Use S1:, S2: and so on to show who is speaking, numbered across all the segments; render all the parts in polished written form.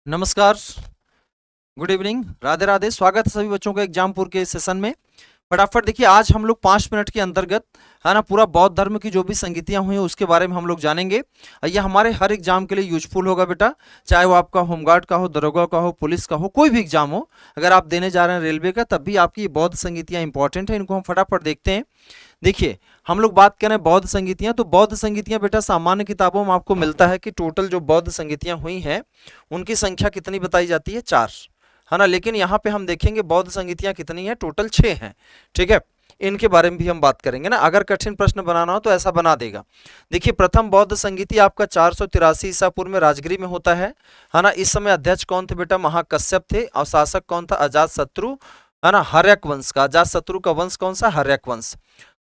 S1: नमस्कार, good evening, Radhe Radhe. स्वागत है सभी बच्चों का एग्जामपुर के सेशन में। फटाफट देखिए, आज हम लोग 5 मिनट के अंतर्गत है ना पूरा बौद्ध धर्म की जो भी संगीतियां हुई हैं उसके बारे में हम लोग जानेंगे। ये हमारे हर एग्जाम के लिए यूजफुल होगा बेटा, चाहे वो आपका होमगार्ड का हो, दरोगा का हो, पुलिस का हो, कोई भी एग्जाम हो। अगर आप देने जा रहे हैं रेलवे का, तब भी आपकी ये बौद्ध संगीतियां इंपॉर्टेंट है। इनको हम फटाफट देखते हैं। देखिए, हम लोग बात करें बौद्ध संगीतियां, तो बौद्ध संगीतियां बेटा सामान्य किताबों में आपको मिलता है कि टोटल जो बौद्ध संगीतियां हुई हैं उनकी संख्या कितनी बताई जाती है, 4, है ना। लेकिन यहाँ पे हम देखेंगे बौद्ध संगीतियां कितनी हैं, टोटल 6 हैं। ठीक है, इनके बारे में भी हम बात करेंगे ना। अगर कठिन प्रश्न बनाना हो तो ऐसा बना देगा। देखिए, प्रथम बौद्ध संगीति आपका 483 ईसा पूर्व में राजगिरी में होता है ना। इस समय अध्यक्ष कौन थे बेटा, महाकश्यप थे। और शासक कौन था, अजात शत्रु, है ना, हर्यक वंश का। अजात शत्रु का वंश कौन सा, हर्यक वंश।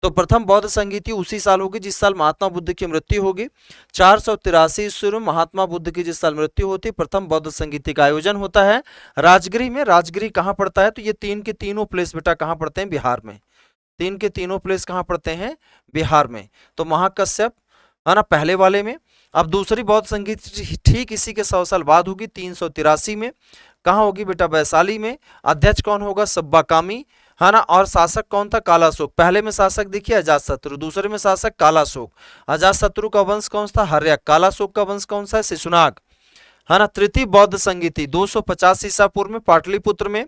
S1: तो प्रथम बौद्ध संगीति उसी साल होगी जिस साल महात्मा बुद्ध की मृत्यु होगी। 483 ईस्वी में महात्मा बुद्ध की जिस साल मृत्यु होती है, प्रथम बौद्ध संगीति का आयोजन होता है राजगिरी में। राजगिरी कहाँ पड़ता है, तो ये तीन के तीनों प्लेस बेटा कहाँ पड़ते हैं, बिहार में। तीन के तीनों प्लेस कहाँ पड़ते हैं, बिहार में। तो महाकश्यप, है ना, पहले वाले में। अब दूसरी बौद्ध संगीत ठीक इसी के 100 साल बाद होगी, 383 में। कहाँ होगी बेटा, वैशाली में। अध्यक्ष कौन होगा, सब्बा कामी, है ना। और शासक कौन था, कालाशोक। पहले में शासक देखिए अजातशत्रु, दूसरे में शासक कालाशोक। अजातशत्रु का वंश कौन सा, हर्यक। कालाशोक का वंश कौन सा है, शिशुनाग, है ना। तृतीय बौद्ध संगीति 250 ईसा पूर्व में पाटलिपुत्र में,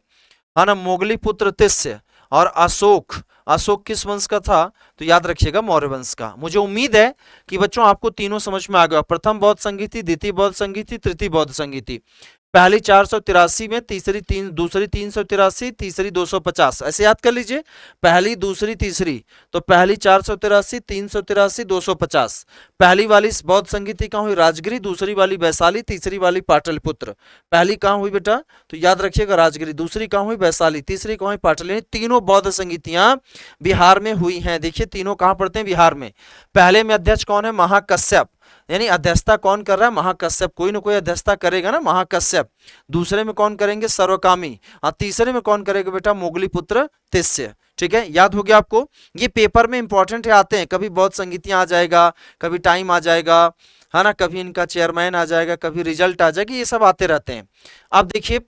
S1: है ना। मोगली पुत्र तिस्य और अशोक। अशोक किस वंश का था, तो याद रखिएगा मौर्य वंश का। मुझे उम्मीद है कि बच्चों आपको तीनों समझ में आ गया। प्रथम बौद्ध संगीति, द्वितीय बौद्ध संगीति, तृतीय बौद्ध संगीति। पहली 483 में, दूसरी 383, तीसरी 250। ऐसे याद कर लीजिए, पहली, दूसरी, तीसरी। तो पहली 483, 383, 250। पहली वाली बौद्ध संगीति कहाँ हुई, राजगिरी। दूसरी वाली वैशाली, तीसरी वाली पाटलिपुत्र। पहली कहाँ हुई बेटा, तो याद रखिएगा राजगिरी। दूसरी कहाँ हुई, वैशाली। तीसरी कहाँ हुई, पाटलिपुत्र। तीनों बौद्ध संगीतियां बिहार में हुई हैं। देखिए, तीनों कहाँ पड़ते हैं, बिहार में। पहले में अध्यक्ष कौन है, महाकश्यप, यानी अध्यक्षता कौन कर रहा है, महाकश्यप। कोई ना कोई अध्यक्षता करेगा ना, महाकश्यप। दूसरे में कौन करेंगे, सर्वकामी। और तीसरे में कौन करेगा बेटा, मोगली पुत्र तिस्य। ठीक है, याद हो गया आपको। ये पेपर में इंपॉर्टेंट है, आते हैं कभी बौद्ध संगीतियां आ जाएगा, कभी टाइम आ जाएगा, है ना, कभी इनका चेयरमैन आ जाएगा, कभी रिजल्ट आ जाएगा, ये सब आते रहते हैं। अब देखिए,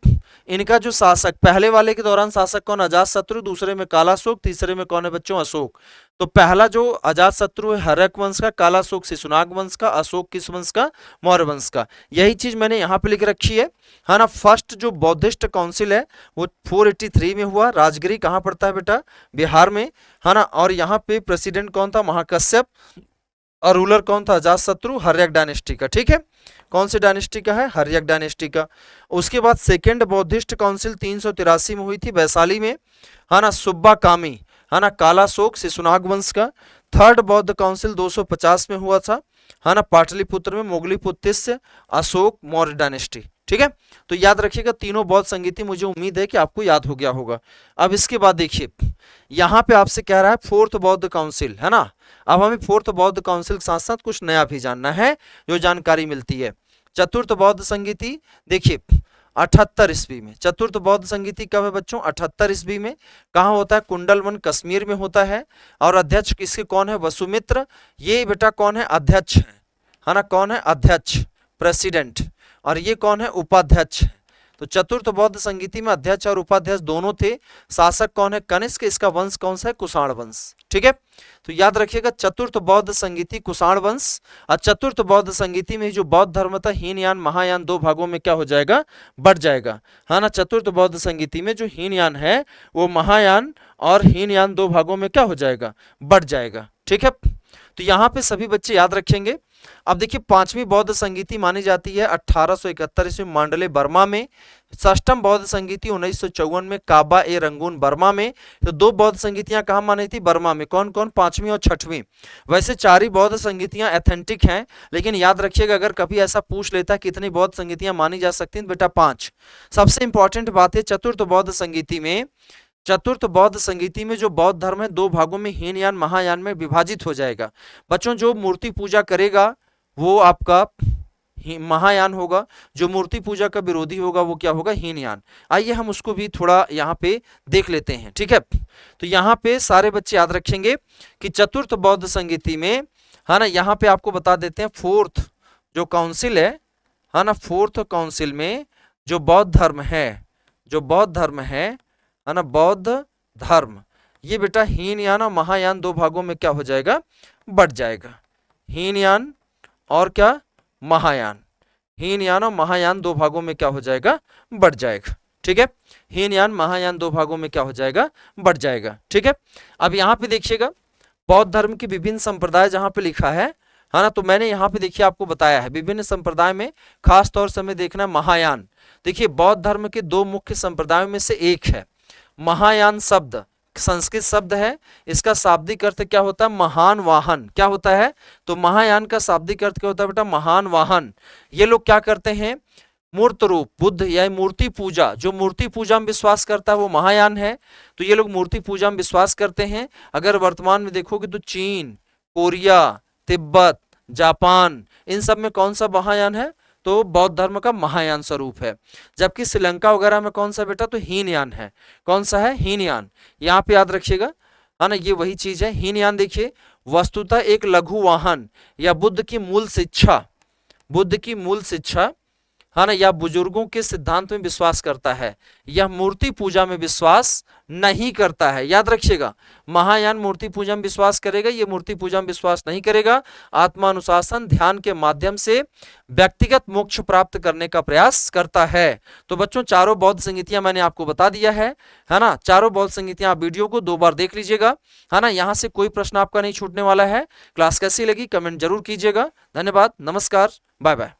S1: इनका जो शासक, पहले वाले के दौरान शासक कौन, अजातशत्रु। दूसरे में कालाशोक। तीसरे में कौन है बच्चों, अशोक। तो पहला जो अजातशत्रु है हर्यक वंश का, कालाशोक शिशुनाग वंश का, अशोक किस वंश का, मौर्य वंश का। यही चीज मैंने यहाँ पे लिख रखी है ना। फर्स्ट जो बौद्धिस्ट काउंसिल है वो 483 में हुआ। राजगिरी कहाँ पड़ता है बेटा, बिहार में, है ना। और यहाँ पे प्रेसिडेंट कौन था, महाकश्यप। और रूलर कौन था, अजातशत्रु, हर्यक डायनेस्टी का। ठीक है, कौन सी डायनेस्टी का है, हर्यक डायनेस्टी का। उसके बाद सेकेंड बौद्धिस्ट काउंसिल 383 में हुई थी, वैशाली में, है ना। सुब्बा कामी, है ना, कालाशोक शिशुनाग वंश का। थर्ड बौद्ध काउंसिल 250 में हुआ था, है ना, पाटलिपुत्र में, मोगली पुत्र अशोक, मौर्य डायनेस्टी। ठीक है, तो याद रखिएगा तीनों बौद्ध संगीति। मुझे उम्मीद है कि आपको याद हो गया होगा। अब इसके बाद देखिए, यहाँ पे आपसे कह रहा है फोर्थ बौद्ध काउंसिल, है ना। अब हमें फोर्थ बौद्ध काउंसिल के साथ साथ कुछ नया भी जानना है, जो जानकारी मिलती है। चतुर्थ बौद्ध संगीति देखिए 78 ईस्वी में। चतुर्थ बौद्ध संगीति कब है बच्चों, 78 ईस्वी में। कहाँ होता है, कुंडलवन कश्मीर में होता है। और अध्यक्ष किसके कौन है, वसुमित्र। ये बेटा कौन है, अध्यक्ष है ना। कौन है, अध्यक्ष, प्रेसिडेंट। और ये कौन है, उपाध्यक्ष। तो चतुर्थ बौद्ध संगीति में अध्यक्ष और उपाध्यक्ष दोनों थे। शासक कौन है, कनिष्क। इसका वंश कौन सा है, कुषाण वंश। ठीक है, तो याद रखिएगा चतुर्थ बौद्ध संगीति कुषाण वंश। और चतुर्थ बौद्ध संगीति में जो बौद्ध धर्म था, हीनयान महायान, दो भागों में क्या हो जाएगा, बढ़ जाएगा, है ना। चतुर्थ बौद्ध संगीति में जो हीनयान है वो महायान और हीनयान दो भागों में क्या हो जाएगा, बढ़ जाएगा। ठीक है, तो यहाँ पे सभी बच्चे याद रखेंगे। अब देखिए, पांचवी बौद्ध संगीति मानी जाती है 1871 ईस्वी मांडले बर्मा में। षष्ठम बौद्ध संगीति 1954 में काबा ए रंगून बर्मा में। तो दो बौद्ध संगीतियां कहाँ मानी थी, बर्मा में। कौन कौन, पांचवी और छठवीं। वैसे 4 ही बौद्ध संगीतियां एथेंटिक हैं, लेकिन याद रखिएगा अगर कभी ऐसा पूछ लेता है कितनी बौद्ध संगीतियां मानी जा सकती हैं, बेटा 5। सबसे इंपॉर्टेंट बात है, चतुर्थ बौद्ध संगीति में, चतुर्थ बौद्ध संगीति में जो बौद्ध धर्म है दो भागों में, हीनयान महायान में विभाजित हो जाएगा। बच्चों, जो मूर्ति पूजा करेगा वो आपका महायान होगा, जो मूर्ति पूजा का विरोधी होगा वो क्या होगा, हीनयान। आइए हम उसको भी थोड़ा यहाँ पे देख लेते हैं। ठीक है, तो यहाँ पे सारे बच्चे याद रखेंगे कि चतुर्थ बौद्ध संगीति में, है ना, यहाँ पे आपको बता देते हैं फोर्थ जो काउंसिल है ना, फोर्थ काउंसिल में जो बौद्ध धर्म है, जो बौद्ध धर्म है ना, बौद्ध धर्म, ये बेटा हीनयान और महायान दो भागों में क्या हो जाएगा, बढ़ जाएगा। हीनयान और क्या, महायान, हीनयान और महायान दो भागों में क्या हो जाएगा, बढ़ जाएगा। ठीक है, हीनयान महायान दो भागों में क्या हो जाएगा, बढ़ जाएगा। ठीक है, अब यहाँ पे देखिएगा बौद्ध धर्म की विभिन्न संप्रदाय जहाँ पे लिखा है ना, तो मैंने यहाँ पे देखिए आपको बताया है विभिन्न संप्रदाय में खास तौर से हमें देखना महायान। देखिए बौद्ध धर्म के दो मुख्य संप्रदायों में से एक है महायान। शब्द संस्कृत शब्द है, इसका शाब्दिक अर्थ क्या होता है, महान वाहन। क्या होता है, तो महायान का शाब्दिक अर्थ क्या होता है बेटा, महान वाहन। ये लोग क्या करते हैं, मूर्त रूप बुद्ध या मूर्ति पूजा, जो मूर्ति पूजा में विश्वास करता है वो महायान है। तो ये लोग मूर्ति पूजा में विश्वास करते हैं। अगर वर्तमान में देखोगे तो चीन, कोरिया, तिब्बत, जापान, इन सब में कौन सा महायान है, तो बौद्ध धर्म का महायान स्वरूप है। जबकि श्रीलंका वगैरह में कौन सा बेटा, तो हीनयान है। कौन सा है, हीनयान। यहाँ पे याद रखिएगा, है ना, ये वही चीज है हीनयान। देखिए वस्तुतः एक लघु वाहन या बुद्ध की मूल शिक्षा, बुद्ध की मूल शिक्षा, है ना, या बुजुर्गों के सिद्धांत में विश्वास करता है। यह मूर्ति पूजा में विश्वास नहीं करता है। याद रखिएगा, महायान मूर्ति पूजा में विश्वास करेगा, ये मूर्ति पूजा में विश्वास नहीं करेगा। आत्मानुशासन ध्यान के माध्यम से व्यक्तिगत मोक्ष प्राप्त करने का प्रयास करता है। तो बच्चों चारों बौद्ध संगीतियां मैंने आपको बता दिया है ना। चारों बौद्ध संगीतियां आप वीडियो को 2 बार देख लीजिएगा, है ना। यहाँ से कोई प्रश्न आपका नहीं छूटने वाला है। क्लास कैसी लगी कमेंट जरूर कीजिएगा। धन्यवाद, नमस्कार, बाय बाय।